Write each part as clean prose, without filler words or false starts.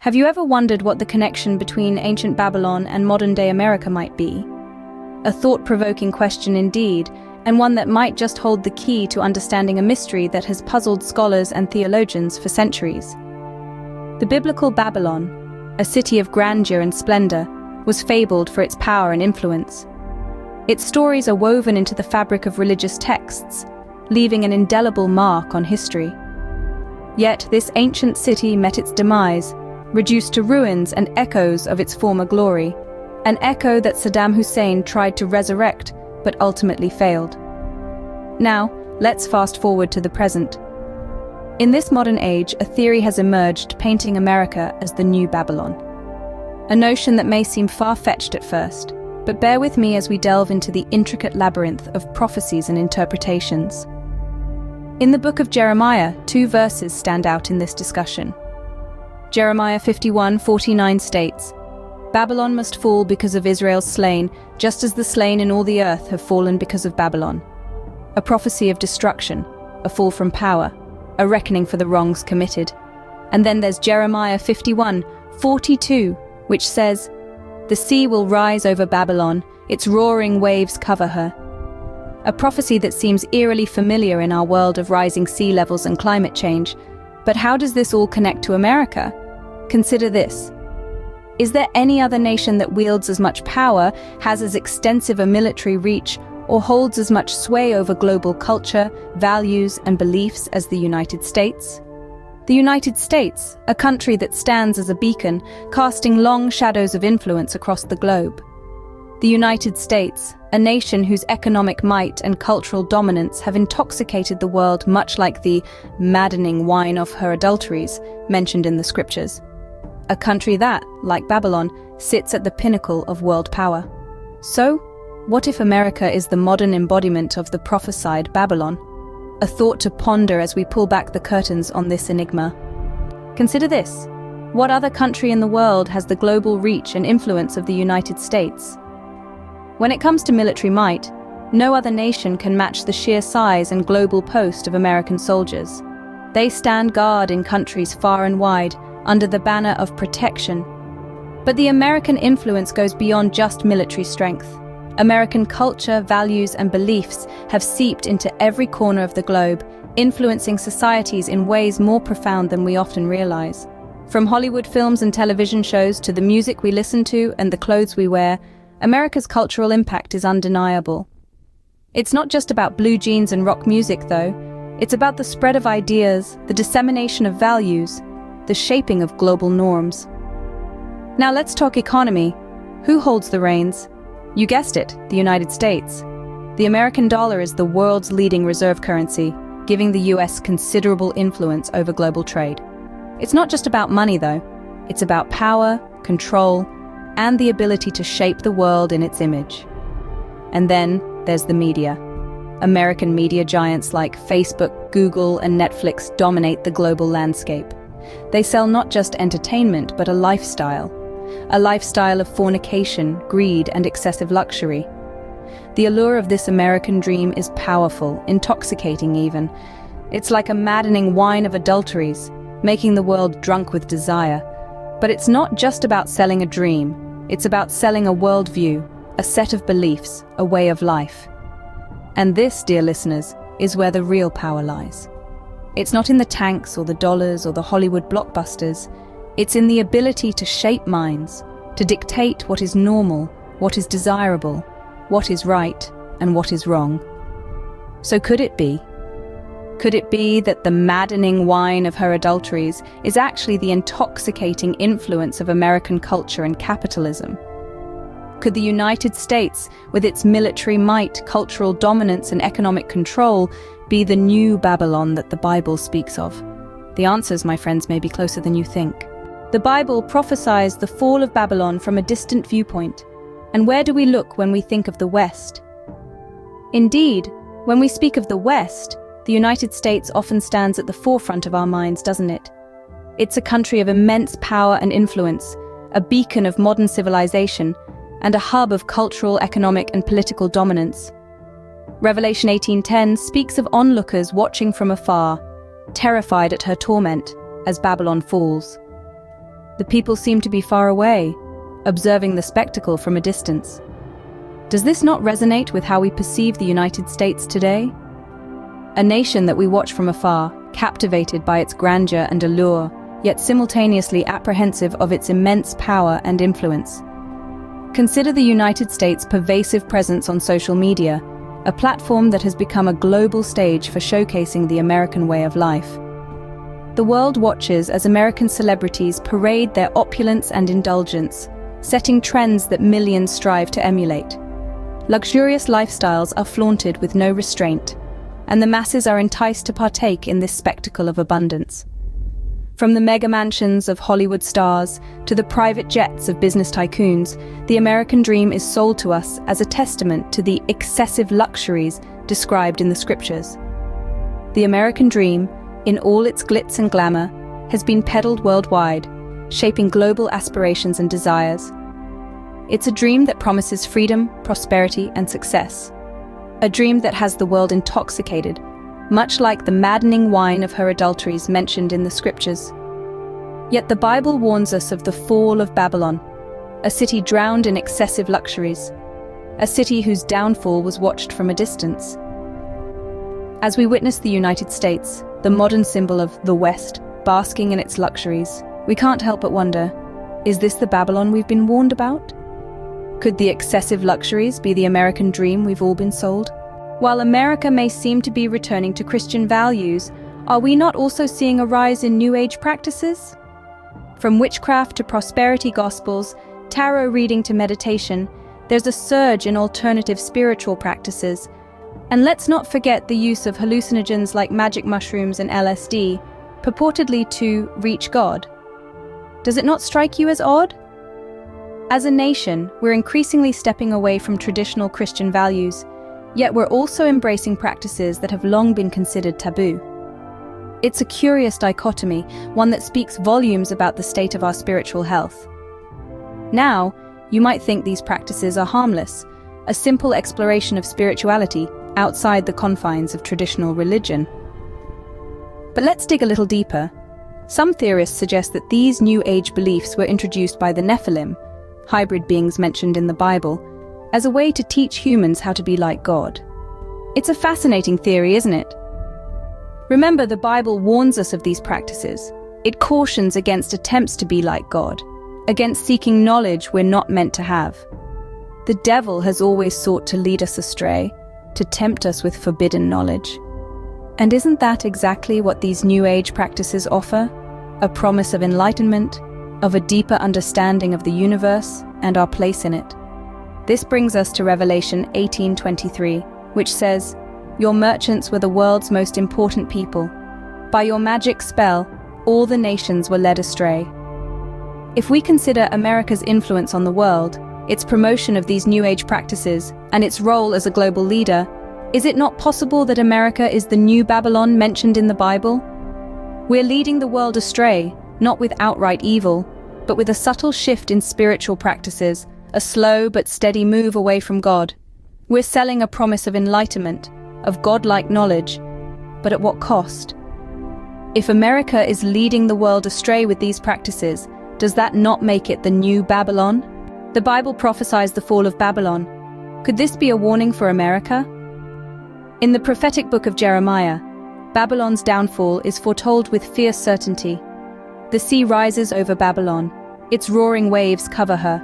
Have you ever wondered what the connection between ancient Babylon and modern-day America might be? A thought-provoking question indeed, and one that might just hold the key to understanding a mystery that has puzzled scholars and theologians for centuries. The biblical Babylon, a city of grandeur and splendor, was fabled for its power and influence. Its stories are woven into the fabric of religious texts, leaving an indelible mark on history. Yet this ancient city met its demise, reduced to ruins and echoes of its former glory, an echo that Saddam Hussein tried to resurrect but ultimately failed. Now, let's fast forward to the present. In this modern age, a theory has emerged painting America as the new Babylon. A notion that may seem far-fetched at first, but bear with me as we delve into the intricate labyrinth of prophecies and interpretations. In the book of Jeremiah, 2 verses stand out in this discussion. Jeremiah 51:49 states, "Babylon must fall because of Israel's slain, just as the slain in all the earth have fallen because of Babylon." A prophecy of destruction, a fall from power, a reckoning for the wrongs committed. And then there's Jeremiah 51:42, which says, "The sea will rise over Babylon, its roaring waves cover her." A prophecy that seems eerily familiar in our world of rising sea levels and climate change. But how does this all connect to America? Consider this. Is there any other nation that wields as much power, has as extensive a military reach, or holds as much sway over global culture, values, and beliefs as the United States? The United States, a country that stands as a beacon, casting long shadows of influence across the globe. The United States, a nation whose economic might and cultural dominance have intoxicated the world much like the maddening wine of her adulteries mentioned in the scriptures. A country that, like Babylon, sits at the pinnacle of world power. So, what if America is the modern embodiment of the prophesied Babylon? A thought to ponder as we pull back the curtains on this enigma. Consider this. What other country in the world has the global reach and influence of the United States? When it comes to military might, no other nation can match the sheer size and global post of American soldiers. They stand guard in countries far and wide, under the banner of protection. But the American influence goes beyond just military strength. American culture, values, and beliefs have seeped into every corner of the globe, influencing societies in ways more profound than we often realize. From Hollywood films and television shows to the music we listen to and the clothes we wear, America's cultural impact is undeniable. It's not just about blue jeans and rock music, though. It's about the spread of ideas, the dissemination of values, the shaping of global norms. Now let's talk economy. Who holds the reins? You guessed it, the United States. The American dollar is the world's leading reserve currency, giving the US considerable influence over global trade. It's not just about money, though. It's about power, control, and the ability to shape the world in its image. And then there's the media. American media giants like Facebook, Google, and Netflix dominate the global landscape. They sell not just entertainment, but a lifestyle of fornication, greed, and excessive luxury. The allure of this American dream is powerful, intoxicating even. It's like a maddening wine of adulteries, making the world drunk with desire. But it's not just about selling a dream. It's about selling a worldview, a set of beliefs, a way of life. And this, dear listeners, is where the real power lies. It's not in the tanks or the dollars or the Hollywood blockbusters. It's in the ability to shape minds, to dictate what is normal, what is desirable, what is right, and what is wrong. So could it be? Could it be that the maddening wine of her adulteries is actually the intoxicating influence of American culture and capitalism? Could the United States, with its military might, cultural dominance, and economic control, be the new Babylon that the Bible speaks of? The answers, my friends, may be closer than you think. The Bible prophesies the fall of Babylon from a distant viewpoint. And where do we look when we think of the West? Indeed, when we speak of the West, the United States often stands at the forefront of our minds, doesn't it? It's a country of immense power and influence, a beacon of modern civilization, and a hub of cultural, economic, and political dominance. Revelation 18:10 speaks of onlookers watching from afar, terrified at her torment as Babylon falls. The people seem to be far away, observing the spectacle from a distance. Does this not resonate with how we perceive the United States today? A nation that we watch from afar, captivated by its grandeur and allure, yet simultaneously apprehensive of its immense power and influence. Consider the United States' pervasive presence on social media, a platform that has become a global stage for showcasing the American way of life. The world watches as American celebrities parade their opulence and indulgence, setting trends that millions strive to emulate. Luxurious lifestyles are flaunted with no restraint, and the masses are enticed to partake in this spectacle of abundance. From the mega mansions of Hollywood stars to the private jets of business tycoons, the American dream is sold to us as a testament to the excessive luxuries described in the scriptures. The American dream, in all its glitz and glamour, has been peddled worldwide, shaping global aspirations and desires. It's a dream that promises freedom, prosperity, and success. A dream that has the world intoxicated, much like the maddening wine of her adulteries mentioned in the scriptures. Yet the Bible warns us of the fall of Babylon, a city drowned in excessive luxuries, a city whose downfall was watched from a distance. As we witness the United States, the modern symbol of the West, basking in its luxuries, we can't help but wonder, is this the Babylon we've been warned about? Could the excessive luxuries be the American dream we've all been sold? While America may seem to be returning to Christian values, are we not also seeing a rise in New Age practices? From witchcraft to prosperity gospels, tarot reading to meditation, there's a surge in alternative spiritual practices. And let's not forget the use of hallucinogens like magic mushrooms and LSD, purportedly to reach God. Does it not strike you as odd? As a nation, we're increasingly stepping away from traditional Christian values, yet we're also embracing practices that have long been considered taboo. It's a curious dichotomy, one that speaks volumes about the state of our spiritual health. Now, you might think these practices are harmless, a simple exploration of spirituality outside the confines of traditional religion. But let's dig a little deeper. Some theorists suggest that these New Age beliefs were introduced by the Nephilim, hybrid beings mentioned in the Bible, as a way to teach humans how to be like God. It's a fascinating theory, isn't it? Remember, the Bible warns us of these practices. It cautions against attempts to be like God, against seeking knowledge we're not meant to have. The devil has always sought to lead us astray, to tempt us with forbidden knowledge. And isn't that exactly what these New Age practices offer? A promise of enlightenment, of a deeper understanding of the universe and our place in it. This brings us to Revelation 18:23, which says, "Your merchants were the world's most important people. By your magic spell, all the nations were led astray." If we consider America's influence on the world, its promotion of these New Age practices, and its role as a global leader, is it not possible that America is the new Babylon mentioned in the Bible? We're leading the world astray, not with outright evil, but with a subtle shift in spiritual practices, a slow but steady move away from God. We're selling a promise of enlightenment, of godlike knowledge, but at what cost? If America is leading the world astray with these practices, does that not make it the new Babylon? The Bible prophesies the fall of Babylon. Could this be a warning for America? In the prophetic book of Jeremiah, Babylon's downfall is foretold with fierce certainty. The sea rises over Babylon. Its roaring waves cover her.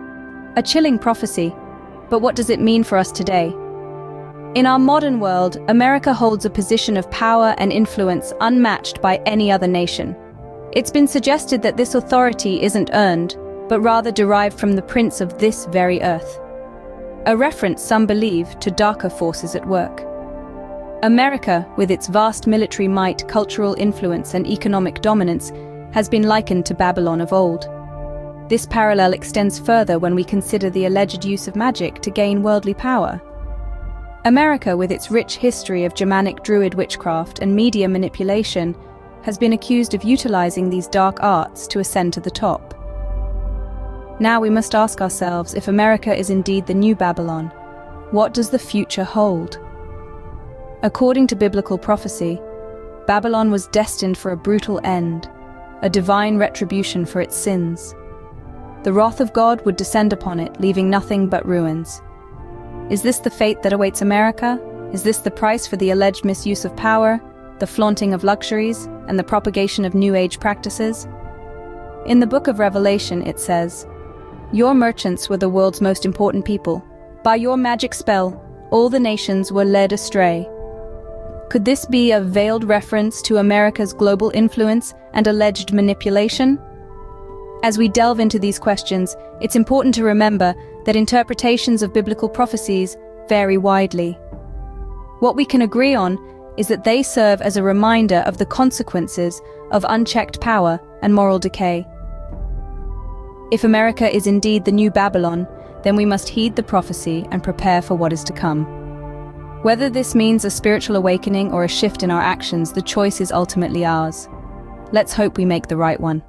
A chilling prophecy, but what does it mean for us today? In our modern world, America holds a position of power and influence unmatched by any other nation. It's been suggested that this authority isn't earned, but rather derived from the prince of this very earth. A reference, some believe, to darker forces at work. America, with its vast military might, cultural influence, and economic dominance, has been likened to Babylon of old. This parallel extends further when we consider the alleged use of magic to gain worldly power. America, with its rich history of Germanic Druid witchcraft and media manipulation, has been accused of utilizing these dark arts to ascend to the top. Now we must ask ourselves, if America is indeed the new Babylon, what does the future hold? According to biblical prophecy, Babylon was destined for a brutal end, a divine retribution for its sins. the wrath of God would descend upon it, leaving nothing but ruins. Is this the fate that awaits America? Is this the price for the alleged misuse of power, the flaunting of luxuries, and the propagation of New Age practices? In the book of Revelation, it says, "Your merchants were the world's most important people. By your magic spell, all the nations were led astray." Could this be a veiled reference to America's global influence and alleged manipulation? As we delve into these questions, it's important to remember that interpretations of biblical prophecies vary widely. What we can agree on is that they serve as a reminder of the consequences of unchecked power and moral decay. If America is indeed the new Babylon, then we must heed the prophecy and prepare for what is to come. Whether this means a spiritual awakening or a shift in our actions, the choice is ultimately ours. Let's hope we make the right one.